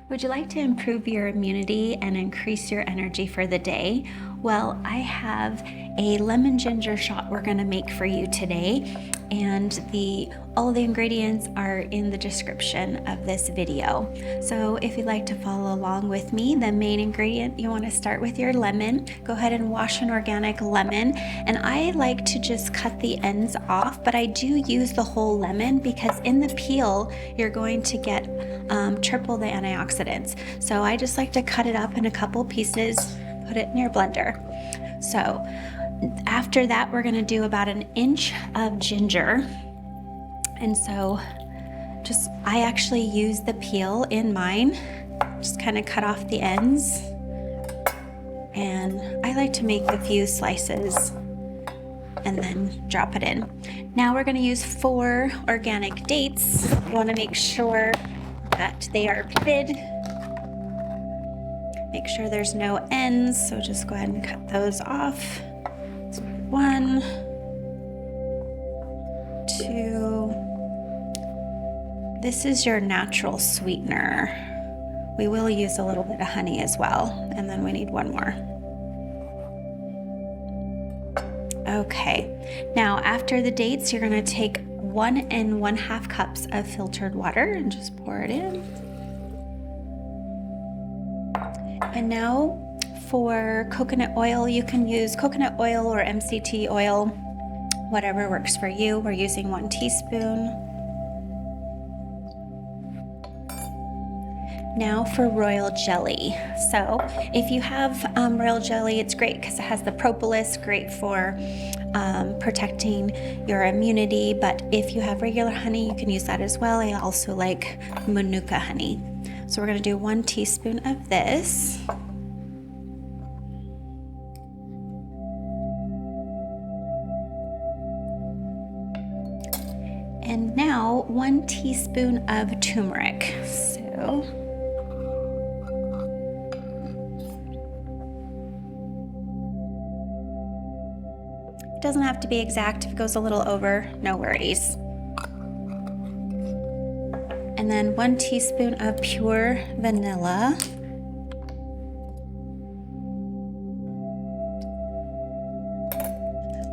Would you like to improve your immunity and increase your energy for the day? Well, I have a lemon ginger shot we're gonna make for you today, and all the ingredients are in the description of this video. So if you'd like to follow along with me, the main ingredient, you wanna start with your lemon. Go ahead and wash an organic lemon, and I like to just cut the ends off, but I do use the whole lemon because in the peel, you're going to get triple the antioxidants. So I just like to cut it up in a couple pieces, put it in your blender. So after that, we're gonna do about 1 inch of ginger. And so I actually use the peel in mine, just kind of cut off the ends. And I like to make a few slices and then drop it in. Now we're gonna use 4 organic dates. You wanna make sure that they are pitted. Make sure there's no ends, so just go ahead and cut those off. So 1, 2. This is your natural sweetener. We will use a little bit of honey as well, and then we need 1 more. Okay, now after the dates, you're gonna take 1 1/2 cups of filtered water and just pour it in. And now for coconut oil, you can use coconut oil or MCT oil, whatever works for you. We're using 1 teaspoon. Now for royal jelly. So if you have royal jelly, it's great because it has the propolis, great for protecting your immunity. But if you have regular honey, you can use that as well. I also like Manuka honey. So we're gonna do 1 teaspoon of this. And now 1 teaspoon of turmeric. So it doesn't have to be exact. If it goes a little over, no worries. And then 1 teaspoon of pure vanilla.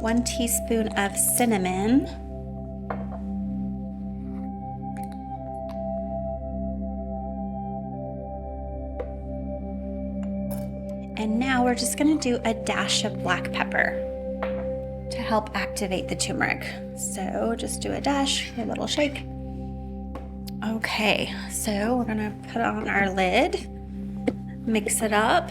One teaspoon of cinnamon. And now we're just gonna do a dash of black pepper to help activate the turmeric. So just do a dash, a little shake. Okay, so we're gonna put on our lid, mix it up.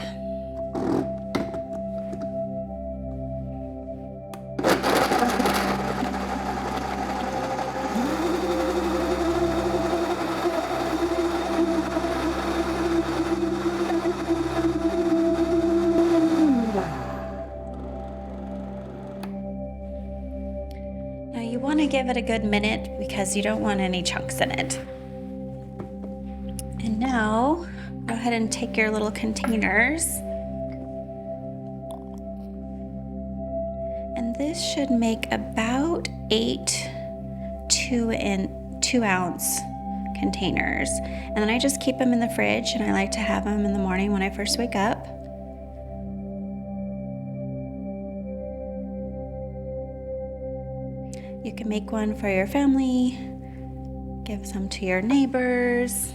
You want to give it a good minute because you don't want any chunks in it. And now, go ahead and take your little containers. And this should make about 8 2-ounce containers. And then I just keep them in the fridge, and I like to have them in the morning when I first wake up. You can make one for your family, give some to your neighbors,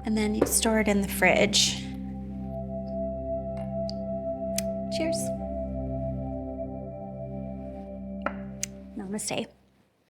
and then you store it in the fridge. Cheers. Namaste.